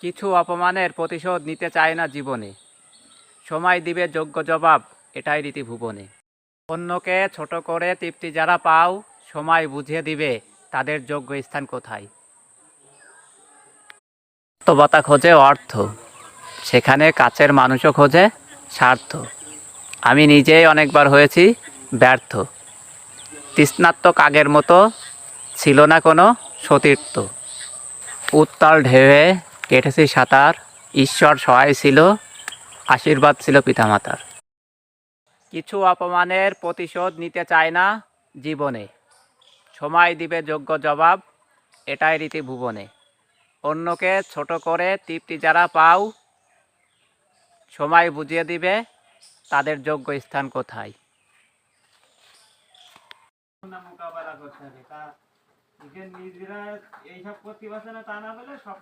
কিছু অপমানের প্রতিশোধ নিতে চায় না জীবনে, সময় দিবে যোগ্য জবাব, এটাই রীতি ভুবনে। অন্যকে ছোট করে তৃপ্তি যারা পাও, সময় বুঝিয়ে দিবে তাদের যোগ্য স্থান কোথায়। বাস্তবতা খোঁজে অর্থ, সেখানে কাছের মানুষও খোঁজে স্বার্থ। আমি নিজেই অনেকবার হয়েছি ব্যর্থ, তৃষ্ণার্ত কাগের মতো, ছিল না কোনো সতীর্থ। উত্তাল ঢেউয়ে কেটেছি সাঁতার, ঈশ্বর সহায় ছিল, আশীর্বাদ ছিল পিতামাতার। কিছু অপমানের প্রতিশোধ নিতে চায় না জীবনে, সময় দিবে যোগ্য জবাব, এটাই রীতি ভুবনে। অন্যকে ছোট করে তৃপ্তি যারা পাও, সময় বুঝিয়ে দিবে তাদের যোগ্য স্থান কোথায়। মোকাবেলা করতে হবে, নিজেরা এইসব করতে পারছে না তা না বলে সব